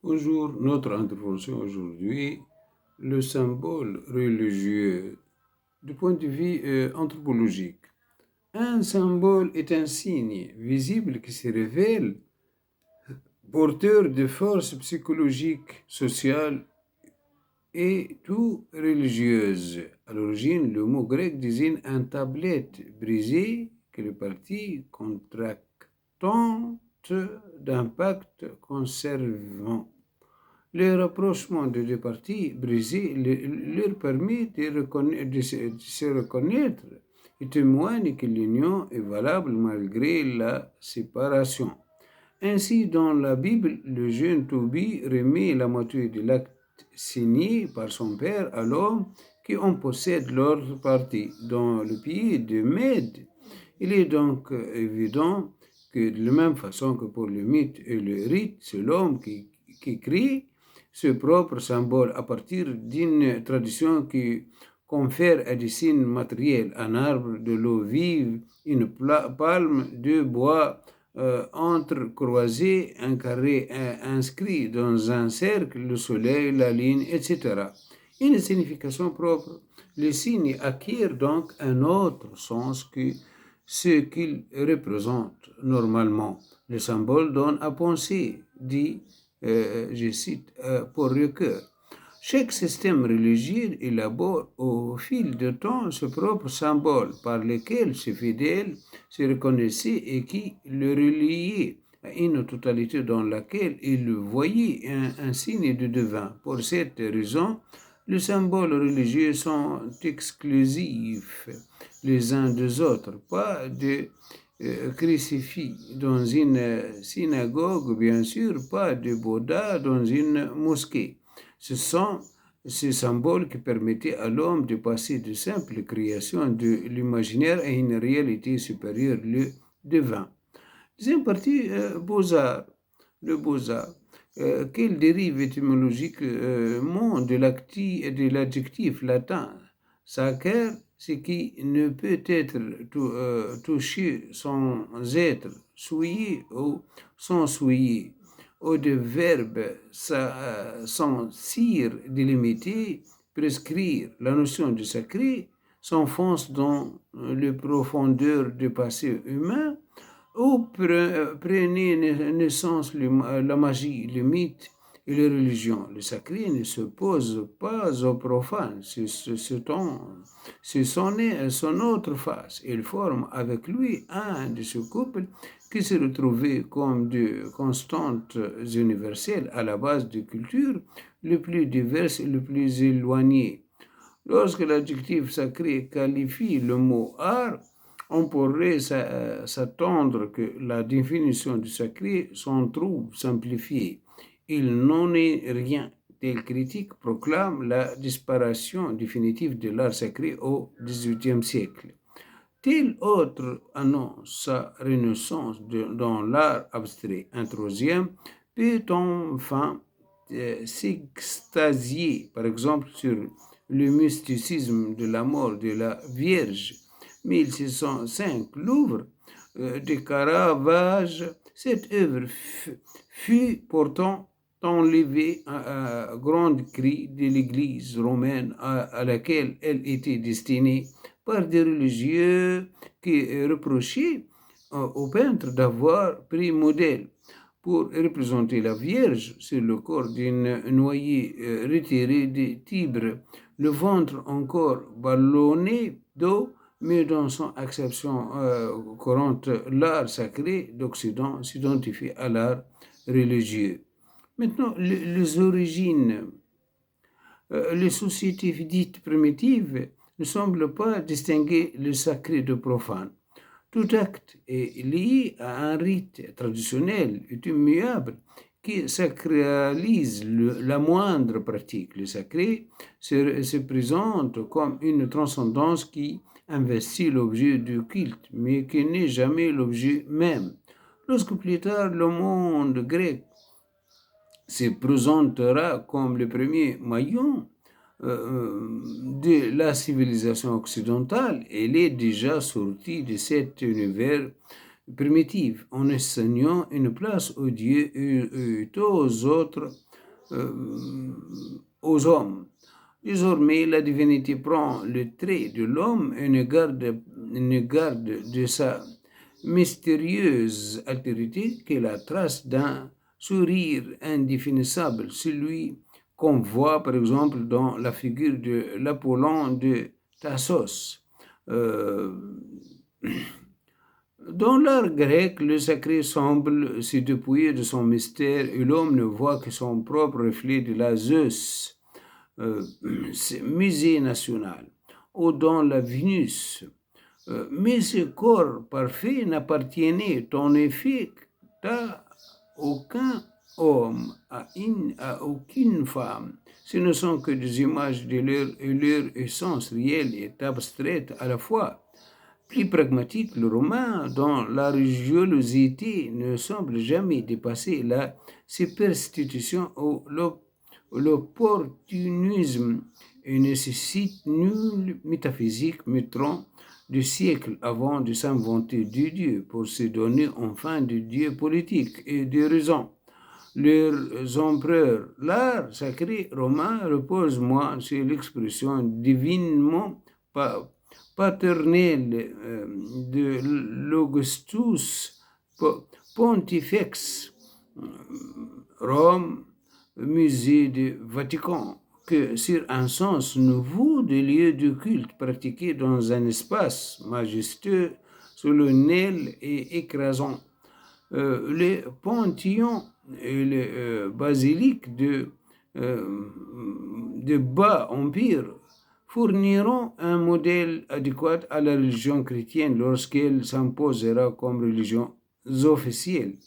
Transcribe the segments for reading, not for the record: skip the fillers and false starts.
Bonjour, notre intervention aujourd'hui, le symbole religieux du point de vue anthropologique. Un symbole est un signe visible qui se révèle porteur de force psychologique, sociale et tout religieuse. À l'origine, le mot grec désigne un tablette brisé que les parties contractantes d'un pacte conservant. Le rapprochement des deux parties brisées leur permet de se reconnaître et témoigne que l'union est valable malgré la séparation. Ainsi, dans la Bible, le jeune Tobie remet la moitié de l'acte signé par son père à l'homme qui en possède l'autre partie. Dans le pays de Mède, il est donc évident que de la même façon que pour le mythe et le rite, c'est l'homme qui crée ce propre symbole à partir d'une tradition qui confère à des signes matériels un arbre, de l'eau vive, une palme, deux bois entrecroisés, un carré inscrit dans un cercle, le soleil, la ligne, etc. Une signification propre. Le signe acquiert donc un autre sens que ce qu'il représente normalement. Le symbole donne à penser, dit je cite, pour le cœur. Chaque système religieux élabore au fil du temps ses propres symboles par lesquels ses fidèles se reconnaissaient et qui le reliaient à une totalité dans laquelle ils voyaient un signe de divin. Pour cette raison, les symboles religieux sont exclusifs les uns des autres, pas de crucifix dans une synagogue, bien sûr, pas de Bouddha dans une mosquée. Ce sont ces symboles qui permettaient à l'homme de passer de simples créations de l'imaginaire à une réalité supérieure, le divin. Deuxième partie, Beaux-Arts, le Beaux-Arts. Quelle dérive étymologique de l'adjectif latin sacer, ce qui ne peut être touché sans être souillé ou sans souiller, ou de verbes sans cire délimité, prescrire. La notion de sacré s'enfonce dans les profondeurs du passé humain où prenait naissance la magie, le mythe et les religions. Le sacré ne s'oppose pas au profane, c'est son autre face. Il forme avec lui un de ce couple qui se retrouvait comme de constantes universelles à la base de cultures les plus diverses et les plus éloignées. Lorsque l'adjectif sacré qualifie le mot art, on pourrait s'attendre que la définition du sacré s'en trouve simplifiée. Il n'en est rien. Telle critique proclame la disparition définitive de l'art sacré au XVIIIe siècle. Telle autre annonce sa renaissance dans l'art abstrait. Un troisième peut enfin s'extasier, par exemple, sur le mysticisme de la mort de la Vierge. 1605, Louvre de Caravage. Cette œuvre fut pourtant enlevée à grand cri de l'église romaine à laquelle elle était destinée par des religieux qui reprochaient au peintre d'avoir pris modèle pour représenter la Vierge sur le corps d'une noyée retirée de Tibre, le ventre encore ballonné d'eau, mais dans son acception courante, l'art sacré d'Occident s'identifie à l'art religieux. Maintenant, les origines. Les sociétés dites primitives ne semblent pas distinguer le sacré du profane. Tout acte est lié à un rite traditionnel et immuable qui sacralise la moindre pratique. Le sacré se présente comme une transcendance qui investit l'objet du culte, mais qui n'est jamais l'objet même. Lorsque plus tard le monde grec se présentera comme le premier maillon de la civilisation occidentale, elle est déjà sortie de cet univers primitif en enseignant une place aux dieux et aux autres aux hommes. Désormais, la divinité prend le trait de l'homme et ne garde de sa mystérieuse altérité que la trace d'un sourire indéfinissable, celui qu'on voit par exemple dans la figure de l'Apollon de Tassos. Euh, Dans l'art grec, le sacré semble se dépouiller de son mystère et l'homme ne voit que son propre reflet de la Zeus, musée national, ou dans la Vénus. Mais ce corps parfait n'appartenait en effet à aucun homme, à aucune femme. Ce ne sont que des images de leur essence réelle et abstraite à la fois. Plus pragmatique, le roman, dont la religiosité ne semble jamais dépasser la superstition ou l'opportunisme et nécessite nulle métaphysique mettant des siècles avant de s'inventer du Dieu pour se donner enfin du Dieu politique et de raison. Leurs empereurs, l'art sacré romain repose moins sur l'expression divinement paternelle de l'Augustus Pontifex, Rome, musée du Vatican, que sur un sens nouveau des lieux de culte pratiqués dans un espace majestueux, solennel et écrasant. Les panthéons et les basiliques de bas empire fourniront un modèle adéquat à la religion chrétienne lorsqu'elle s'imposera comme religion officielle.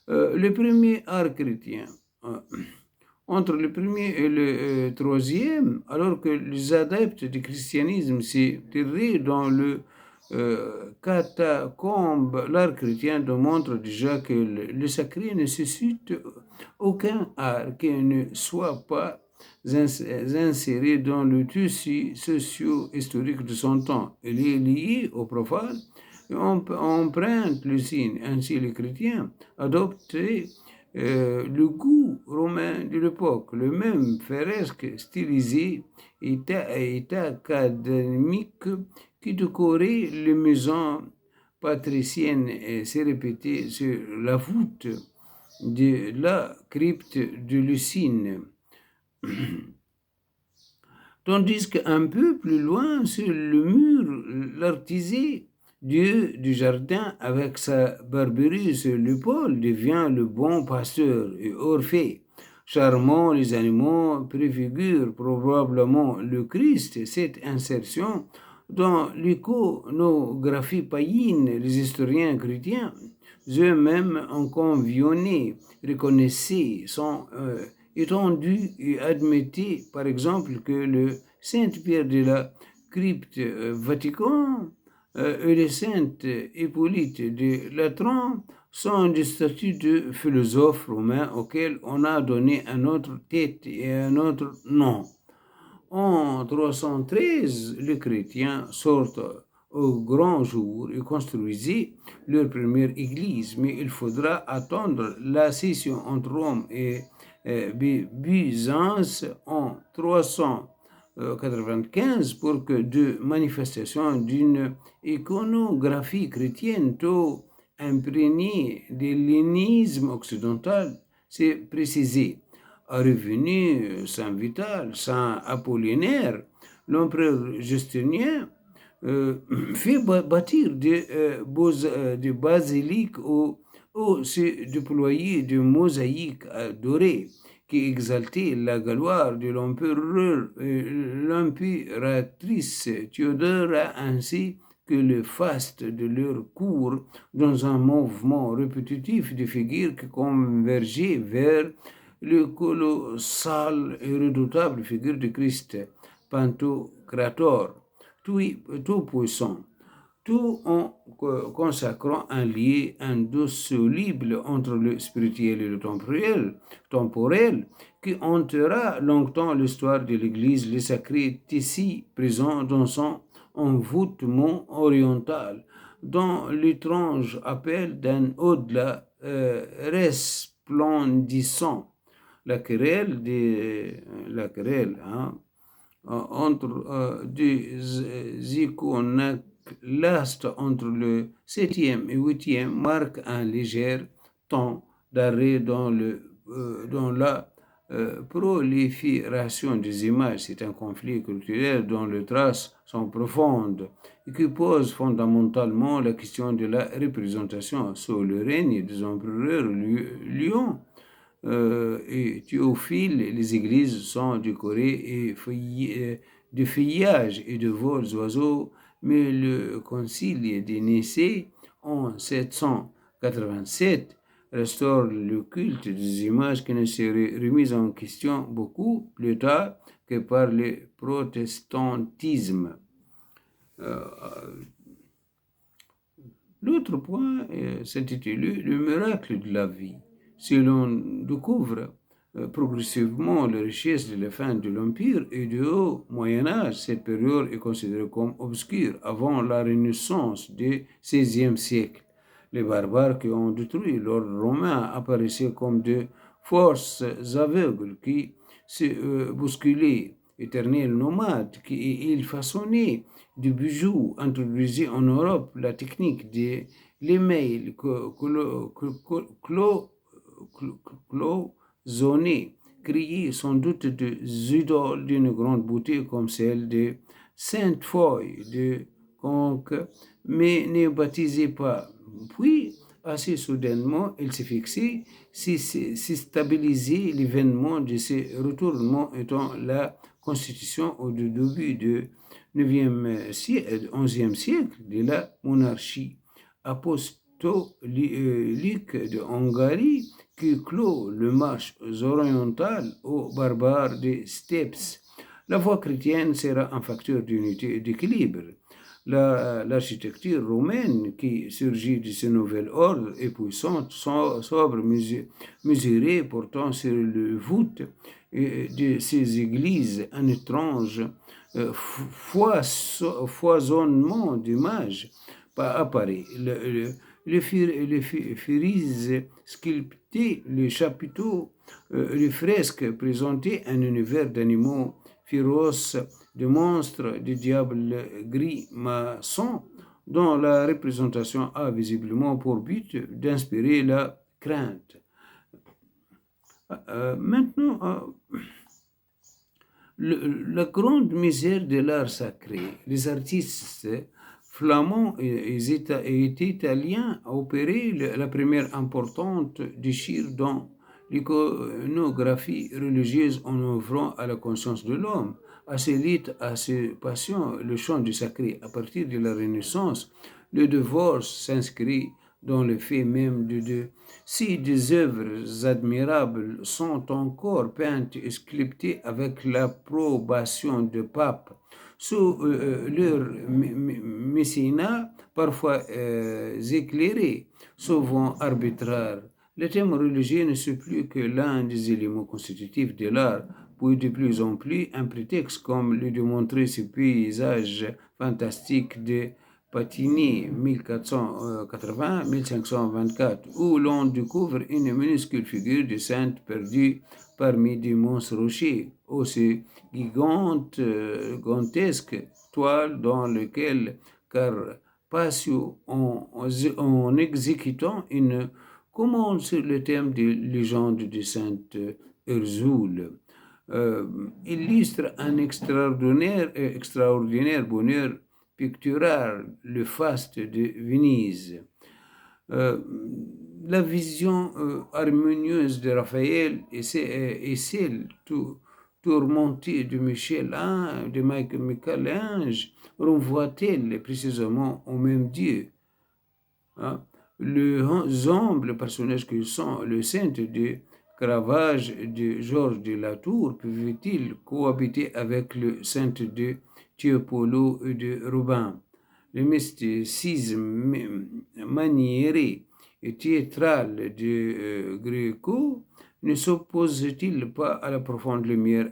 Le premier art chrétien, entre le premier et le troisième, alors que les adeptes du christianisme s'est tiré dans le catacombe, l'art chrétien démontre déjà que le sacré ne suscite aucun art qui ne soit pas inséré dans le tissu socio-historique de son temps. Il est lié au profane et emprunte le signe. Ainsi, les chrétiens adoptaient le goût romain de l'époque, le même fresque stylisé et académique qui décorait les maisons patriciennes s'est répété sur la voûte de la crypte de Lucine. Tandis qu'un peu plus loin, sur le mur, l'artisé, Dieu du jardin, avec sa barberie sur l'épaule, devient le bon pasteur et Orphée. Charmant les animaux préfigure probablement le Christ. Cette insertion dans l'iconographie païenne, les historiens chrétiens eux-mêmes en conventionné reconnaissaient son étendue et admettaient par exemple que le Sainte-Pierre de la crypte Vatican et le Saint Hippolyte de Latran sont des statues de philosophes romains auxquels on a donné un autre tête et un autre nom. En 313, les chrétiens sortent au grand jour et construisaient leur première église, mais il faudra attendre la scission entre Rome et Byzance en 395 pour que deux manifestations d'une iconographie chrétienne tôt imprégnée de l'hellénisme occidental s'est précisée. À revenu Saint Vital, Saint Apollinaire, l'empereur Justinien fait bâtir des basiliques où se déployaient des mosaïques dorées qui exaltaient la gloire de l'empereur et l'impératrice Théodora ainsi que le faste de leur cour dans un mouvement répétitif de figures qui convergeaient vers le colossal et redoutable figure de Christ, Pantocrator, tout puissant, tout en consacrant un lien indissoluble entre le spirituel et le temporel qui hantera longtemps l'histoire de l'Église, le sacré ici présent dans son envoûtement oriental, dans l'étrange appel d'un au-delà resplendissant. la querelle hein, entre deux iconoclastes entre le septième et huitième marque un léger temps d'arrêt dans la prolifération des images. C'est un conflit culturel dont les traces sont profondes et qui pose fondamentalement la question de la représentation sous le règne des empereurs Lion et Théophile. Les églises sont décorées de feuillages et de vols d'oiseaux, mais le concile de Nicée en 787 restaure le culte des images qui ne serait remis en question beaucoup plus tard que par le protestantisme. Euh, L'autre point s'intitule Le miracle de la vie. Si l'on découvre progressivement les richesses de la fin de l'Empire et du haut Moyen-Âge, cette période est considérée comme obscure avant la Renaissance du XVIe siècle. Les barbares qui ont détruit l'ordre romain apparaissaient comme des forces aveugles qui se bousculaient, éternels nomades, qui ils façonnaient du bijou introduisit en Europe la technique de l'email cloisonné, créé sans doute des idoles d'une grande beauté comme celle de Sainte Foy de Conques, mais ne baptisait pas. Puis, assez soudainement, elle s'est fixée, s'est stabilisée l'événement de ce retournement étant la constitution au début du 9e siècle, 11e siècle de la monarchie apostolique de Hongrie qui clôt le marche oriental aux barbares des steppes. La foi chrétienne sera un facteur d'unité et d'équilibre. L'architecture romaine qui surgit de ce nouvel ordre est puissante, sobre, mesurée, portant sur le voûte de ces églises un étrange foisonnement d'images apparaît. Les frises sculptées, les chapiteaux, les fresques présentaient un univers d'animaux féroces, de monstres, de diables grimaçants, dont la représentation a visiblement pour but d'inspirer la crainte. Maintenant, la grande misère de l'art sacré. Les artistes flamands et italiens ont opéré la première importante déchire dans l'iconographie religieuse en ouvrant à la conscience de l'homme, à ses rites, à ses passions, le chant du sacré. À partir de la Renaissance, le divorce s'inscrit dans le fait même de Dieu. Si des œuvres admirables sont encore peintes et sculptées avec l'approbation du pape, sous leur mécénat, parfois éclairé, souvent arbitraire, le thème religieux ne sont plus que l'un des éléments constitutifs de l'art, puis de plus en plus un prétexte comme le démontrer ce paysage fantastique de Patini 1480-1524, où l'on découvre une minuscule figure de sainte perdue parmi d'immenses rochers, aussi gigantesques toiles dans lesquelles Carpaccio, en exécutant une commande sur le thème des légendes de Sainte Ursule, illustre un extraordinaire bonheur pictural, le faste de Venise. La vision harmonieuse de Raphaël et celle tourmentée de Michel-Ange renvoient-elles précisément au même Dieu? Hein? Les humbles personnages que sont le saint de Caravage de Georges de la Tour peuvent-ils cohabiter avec le saint de Tiepolo et de Robin? Le mysticisme maniéré et théâtral de Gréco ne s'oppose-t-il pas à la profonde lumière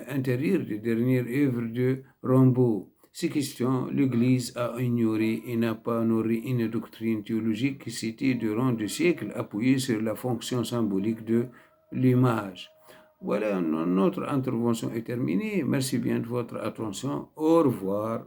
intérieure des dernières œuvres de Rimbaud? Ces questions, l'Église a ignoré et n'a pas nourri une doctrine théologique qui s'était durant des siècles appuyée sur la fonction symbolique de l'image. Voilà, notre intervention est terminée. Merci bien de votre attention. Au revoir.